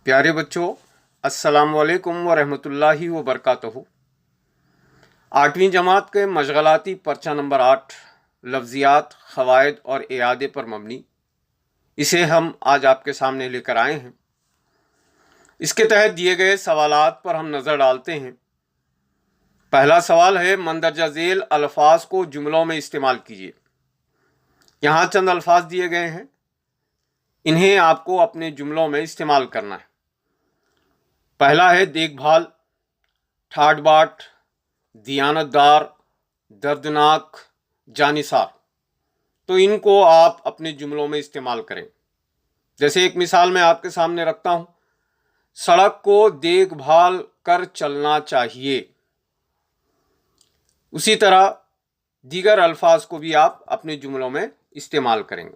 प्यारे बच्चों, अस्सलाम वालेकुम व रहमतुल्लाहि व बरकातहू। 8वीं जमात के मशगलाती पर्चा नंबर 8 लफ्ज़ियात, ख़वाइद और इयादे पर मबनी, इसे हम आज आपके सामने लेकर आए हैं। इसके तहत दिए गए सवालात पर हम नज़र डालते हैं। पहला सवाल है, मंदरजा झेल अल्फाज को जुमलों में इस्तेमाल कीजिए। यहाँ चंद अल्फाज दिए गए हैं, इन्हें आपको अपने जुमलों में इस्तेमाल करना है। पहला है देखभाल, ठाट बाट, दियानतदार, दर्दनाक, जानिसार। तो इनको आप अपने जुमलों में इस्तेमाल करें। जैसे एक मिसाल मैं आपके सामने रखता हूं, सड़क को देखभाल कर चलना चाहिए। उसी तरह दीगर अल्फाज को भी आप अपने जुमलों में इस्तेमाल करेंगे।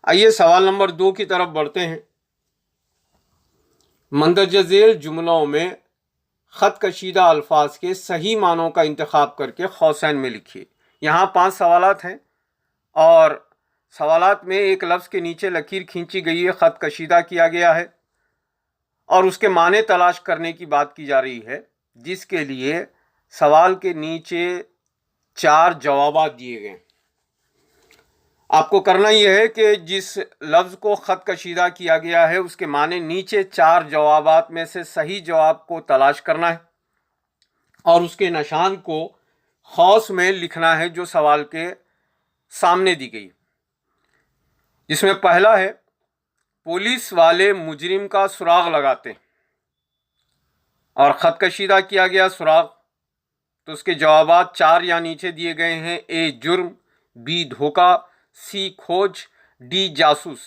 आइए सवाल नंबर 2 की तरफ बढ़ते हैं। मंदरजा झेल जुमलों में ख़त कशीदा अल्फाज के सही मानों का इंतखाब करके कौसैन में लिखिए। यहाँ 5 सवालात हैं और सवालात में एक लफ्ज़ के नीचे लकीर खींची गई है, ख़त कशीदा किया गया है और उसके माने तलाश करने की बात की जा रही है, जिसके लिए सवाल के नीचे 4 जवाबात दिए गए। आपको करना यह है कि जिस लफ्ज़ को ख़त कशीदा किया गया है उसके माने नीचे 4 जवाबात में से सही जवाब को तलाश करना है और उसके निशान को खौस में लिखना है जो सवाल के सामने दी गई। जिसमें पहला है, पुलिस वाले मुजरिम का सुराग लगाते हैं और ख़त कशीदा किया गया सुराग। तो उसके जवाबात 4 यहाँ नीचे दिए गए हैं। ए जुर्म, बी धोखा, सी खोज, डी जासूस।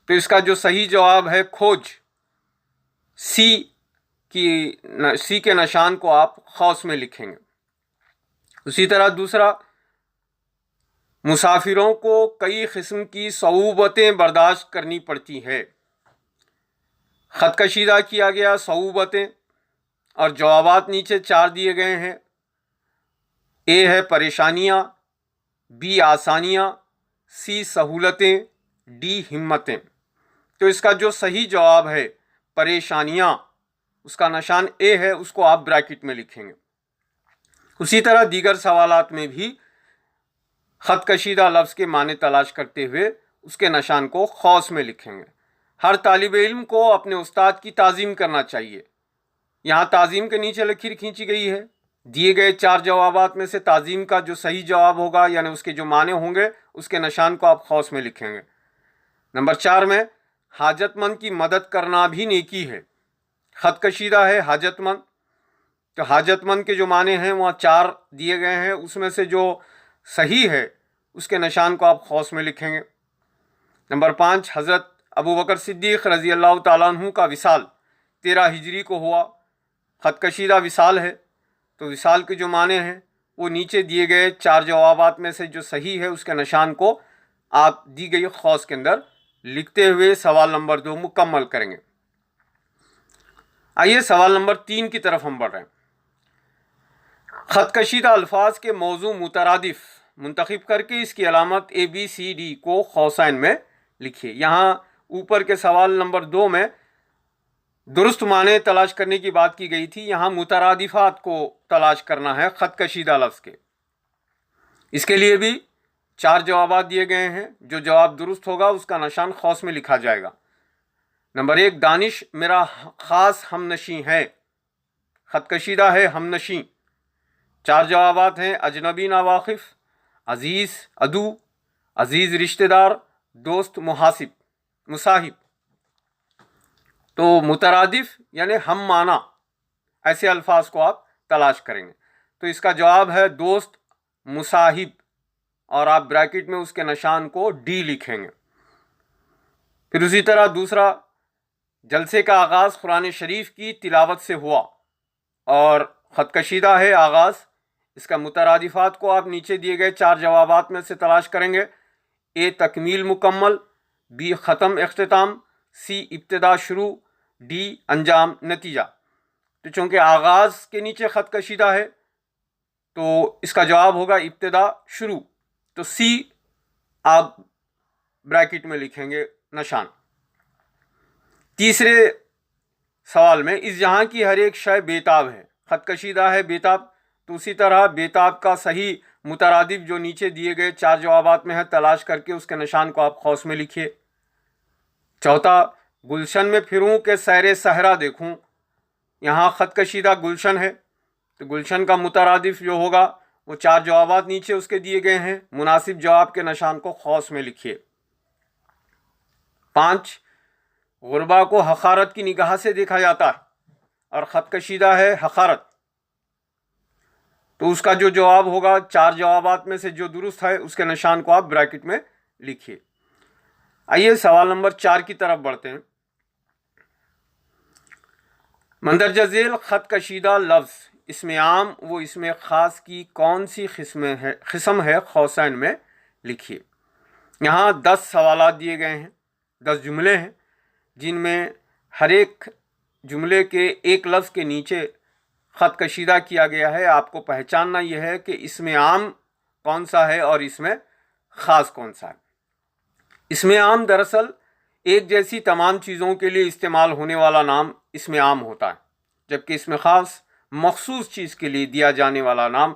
तो इसका जो सही जवाब है खोज। सी के निशान को आप खौस में लिखेंगे। उसी तरह दूसरा, मुसाफिरों को कई किस्म की सऊबतें बर्दाश्त करनी पड़ती है। ख़त कशीदा किया गया सऊबतें और जवाबात नीचे 4 दिए गए हैं। ए है परेशानियाँ, बी आसानियाँ, सी सहूलतें, डी हिम्मतें। तो इसका जो सही जवाब है परेशानियाँ, उसका निशान ए है, उसको आप ब्रैकेट में लिखेंगे। उसी तरह दीगर सवालात में भी ख़त कशीदा लफ्ज़ के माने तलाश करते हुए उसके निशान को खौस में लिखेंगे। हर तालिब इल्म को अपने उस्ताद की ताज़ीम करना चाहिए। यहाँ ताज़ीम के नीचे लकीर खींची गई है। दिए गए 4 जवाबात में से ताज़ीम का जो सही जवाब होगा यानी उसके जो माने होंगे उसके निशान को आप खौस में लिखेंगे। नंबर 4 में, हाजतमंद की मदद करना भी नेकी है। ख़त कशीदा है हाजतमंद, तो हाजतमंद के जो माने हैं वहाँ 4 दिए गए हैं, उसमें से जो सही है उसके निशान को आप खौस में लिखेंगे। नंबर 5, हज़रत अबू बकर सिद्दीक़ रज़ी अल्लाह ताला अन्हु का विसाल 13 हिजरी को हुआ। ख़त कशीदा विसाल है, तो विसाल के जो माने हैं वो नीचे दिए गए 4 जवाबात में से जो सही है उसके निशान को आप दी गई खौस के अंदर लिखते हुए सवाल नंबर 2 मुकम्मल करेंगे। आइए सवाल नंबर 3 की तरफ हम बढ़ रहे हैं। ख़त कशीदा अल्फाज के मौजू मुतरादिफ मुंतखब करके इसकी अलामत ABCD को कौसैन में लिखिए। यहाँ ऊपर के सवाल नंबर 2 में दुरुस्त माने तलाश करने की बात की गई थी, यहाँ मुतरादिफात को तलाश करना है ख़त कशीदा लफ्ज़ के। इसके लिए भी 4 जवाबात दिए गए हैं। जो जवाब दुरुस्त होगा उसका निशान खौस में लिखा जाएगा। नंबर 1, दानिश मेरा ख़ास हमनशी है। ख़त कशीदा है हमनशी। 4 जवाबात हैं, अजनबी नावाकिफ़, अज़ीज़ अदू, अज़ीज़ रिश्तेदार, दोस्त मुसाहिब। तो मुतरादिफ यानी हम माना, ऐसे अल्फाज को आप तलाश करेंगे। तो इसका जवाब है दोस्त मुसाहिब और आप ब्रैकेट में उसके निशान को डी लिखेंगे। फिर उसी तरह दूसरा, जलसे का आगाज़ कुरान शरीफ की तिलावत से हुआ और ख़त कशीदा है आगाज़। इसका मुतरादिफात को आप नीचे दिए गए 4 जवाबात में से तलाश करेंगे। ए तकमील मुकम्मल, बी ख़त्म इख्तिताम, सी इब्तिदा शुरू, डी अंजाम नतीजा। तो चूँकि आगाज़ के नीचे ख़त कशीदा है तो इसका जवाब होगा इब्तिदा शुरू। तो सी आप ब्रैकेट में लिखेंगे निशान। तीसरे सवाल में इस जहां की हर एक शय बेताब है, खत कशीदा है बेताब, तो उसी तरह बेताब का सही मुतरादिफ जो नीचे दिए गए 4 जवाबात में है तलाश करके उसके निशान को आप खौस में लिखिए। चौथा, गुलशन में फिरूं के सैरे सहरा देखूं, यहाँ खत कशीदा गुलशन है तो गुलशन का मुतरादिफ जो होगा वो 4 जवाबात नीचे उसके दिए गए हैं, मुनासिब जवाब के निशान को खौस में लिखिए। 5, गुरबा को हकारत की निगाह से देखा जाता है और खत कशीदा है हकारत, तो उसका जो जवाब होगा 4 जवाबात में से जो दुरुस्त है उसके निशान को आप ब्रैकेट में लिखिए। आइए सवाल नंबर 4 की तरफ बढ़ते हैं। मंदरजा झेल खत कशीदा लफ्ज़ इसमें आम वो इसमें ख़ास की कौन सी किस्म है खौसैन में लिखिए। यहाँ 10 सवालात दिए गए हैं, 10 जुमले हैं जिनमें हर एक जुमले के एक लफ्ज़ के नीचे ख़त कशीदा किया गया है। आपको पहचानना यह है कि इसमें आम कौन सा है और इसमें ख़ास कौन सा है। इसमें आम दरअसल एक जैसी तमाम चीज़ों के लिए इस्तेमाल होने वाला नाम इसमें आम होता है, जबकि इसमें ख़ास मखसूस चीज़ के लिए दिया जाने वाला नाम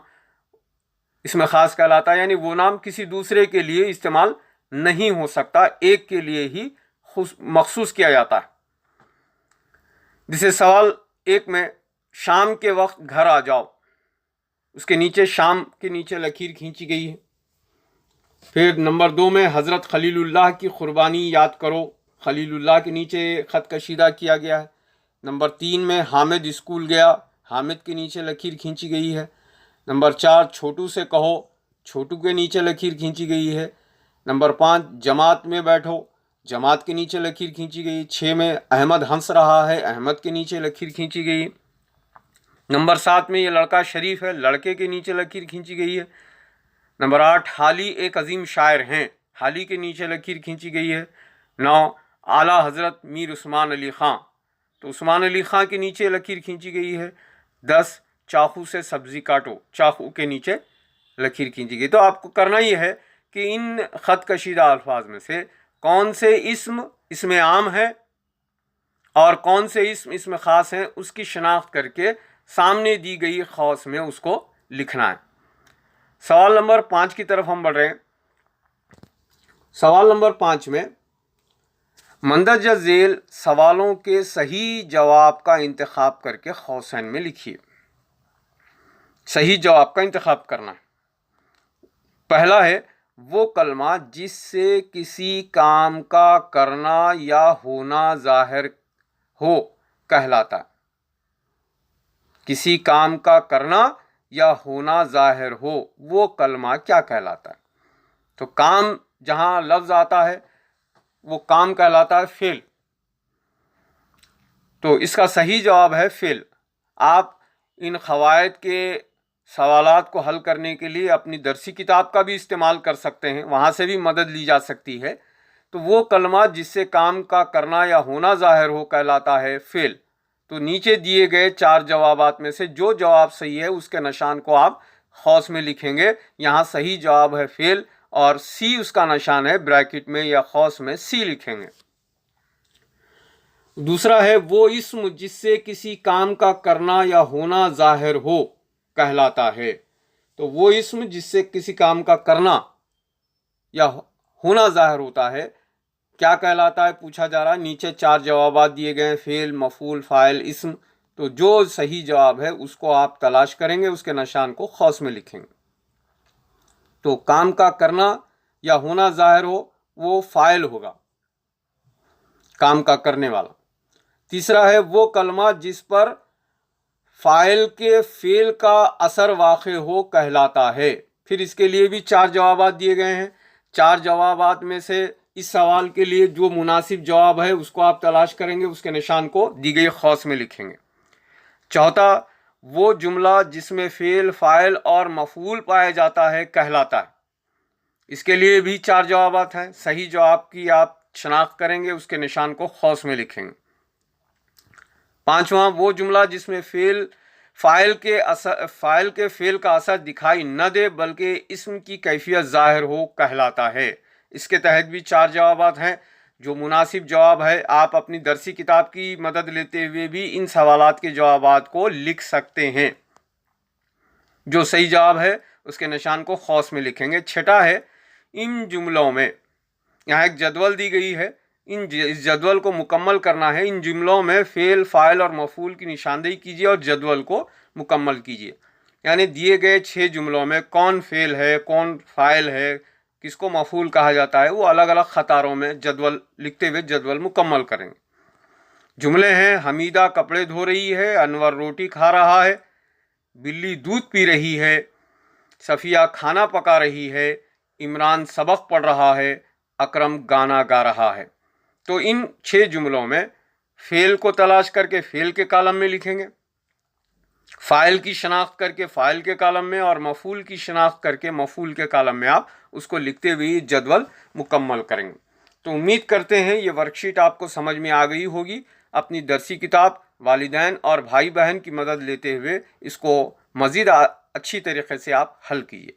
इसमें ख़ास कहलाता है, यानी वो नाम किसी दूसरे के लिए इस्तेमाल नहीं हो सकता, एक के लिए ही मखसूस किया जाता है। जिसे सवाल 1 में शाम के वक्त घर आ जाओ, उसके नीचे शाम के नीचे लकीर खींची गई है। फिर नंबर 2 में हज़रत खलीलुल्लाह की कुर्बानी याद करो, खलीलुल्लाह के नीचे ख़त कशीदा किया गया है। नंबर 3 में हामिद स्कूल गया, हामिद के नीचे लकीर खींची गई है। नंबर 4 छोटू से कहो, छोटू के नीचे लकीर खींची गई है। नंबर 5 जमात में बैठो, जमात के नीचे लकीर खींची गई। 6 में अहमद हंस रहा है, अहमद के नीचे लकीर खींची गई। नंबर 7 में ये लड़का शरीफ है, लड़के के नीचे लकीर खींची गई है। नंबर 8 हाली एक अजीम शायर हैं, हाली के नीचे लकीर खींची गई है। 9 आला हज़रत मीर उस्मान अली ख़ां, तो उस्मान अली ख़ां के नीचे लकीर खींची गई है। 10 चाकू से सब्ज़ी काटो, चाकू के नीचे लकीर खींची गई। तो आपको करना ही है कि इन ख़त कशीदा अल्फाज में से कौन से इस्म इसमें आम है और कौन से इस्म इसमें ख़ास हैं, उसकी शनाख्त करके सामने दी गई खौस में उसको लिखना है। सवाल नंबर 5 की तरफ हम बढ़ रहे हैं। सवाल नंबर 5 में मंदरजा झेल सवालों के सही जवाब का इंतखाब करके खौसैन में लिखिए। सही जवाब का इंतखाब करना है। पहला है वो कलमा जिससे किसी काम का करना या होना जाहिर हो कहलाता है। किसी काम का करना या होना जाहिर हो वो कलमा क्या कहलाता है? तो काम जहां लफ्ज़ आता है वो काम कहलाता है फ़िल, तो इसका सही जवाब है फ़िल। आप इन क़वायद के सवालात को हल करने के लिए अपनी दरसी किताब का भी इस्तेमाल कर सकते हैं, वहाँ से भी मदद ली जा सकती है। तो वो कलमा जिससे काम का करना या होना जाहिर हो कहलाता है फ़िल। तो नीचे दिए गए 4 जवाबात में से जो जवाब सही है उसके निशान को आप खौस में लिखेंगे। यहाँ सही जवाब है फ़िल और सी उसका निशान है, ब्रैकेट में या खौस में सी लिखेंगे। दूसरा है वो इस्म जिससे किसी काम का करना या होना जाहिर हो कहलाता है। तो वो इस्म जिससे किसी काम का करना या होना जाहिर होता है क्या कहलाता है पूछा जा रहा है। नीचे 4 जवाबात दिए गए हैं, फेल, मफूल, फाइल, इस्म। तो जो सही जवाब है उसको आप तलाश करेंगे, उसके निशान को खौस में लिखेंगे। तो काम का करना या होना जाहिर हो वो फाइल होगा, काम का करने वाला। तीसरा है वो कलमा जिस पर फाइल के फेल का असर वाक़े हो कहलाता है। फिर इसके लिए भी 4 जवाबात दिए गए हैं। 4 जवाबात में से इस सवाल के लिए जो मुनासिब जवाब है उसको आप तलाश करेंगे, उसके निशान को दी गई खौस में लिखेंगे। चौथा वो जुमला जिसमें फेल, फाइल और मफूल पाया जाता है कहलाता है। इसके लिए भी 4 जवाबात हैं। सही जवाब की आप शनाख्त करेंगे, उसके निशान को खौस में लिखेंगे। पांचवा वो जुमला जिसमें फाइल के फेल का असर दिखाई न दे बल्कि इस्म की कैफियत जाहिर हो कहलाता है। इसके तहत भी 4 जवाबात हैं। जो मुनासिब जवाब है आप अपनी दरसी किताब की मदद लेते हुए भी इन सवालात के जवाबात को लिख सकते हैं। जो सही जवाब है उसके निशान को खौस में लिखेंगे। छठा है, इन जुमलों में, यहाँ एक जदवल दी गई है, इस जदवल को मुकम्मल करना है। इन जुमलों में फ़ेल, फ़ाइल और मफ़ूल की निशानदेही कीजिए और जदवल को मुकम्मल कीजिए। यानी दिए गए 6 जुमलों में कौन फ़ेल है, कौन फ़ाइल है, किसको मफ़ूल कहा जाता है, वो अलग अलग ख़तारों में जदवल लिखते हुए जदवल मुकम्मल करेंगे। जुमले हैं, हमीदा कपड़े धो रही है, अनवर रोटी खा रहा है, बिल्ली दूध पी रही है, सफ़िया खाना पका रही है, इमरान सबक पढ़ रहा है, अकरम गाना गा रहा है। तो इन 6 जुमलों में फ़ेल को तलाश करके फ़ेल के कॉलम में लिखेंगे, फ़ाइल की शनाख्त करके फ़ाइल के कॉलम में, और मफ़ूल की शनाख्त करके मफ़ूल के कॉलम में आप उसको लिखते हुए जदवल मुकम्मल करेंगे। तो उम्मीद करते हैं ये वर्कशीट आपको समझ में आ गई होगी। अपनी दरसी किताब, वालिदैन और भाई बहन की मदद लेते हुए इसको मज़ीद अच्छी तरीके से आप हल कीजिए।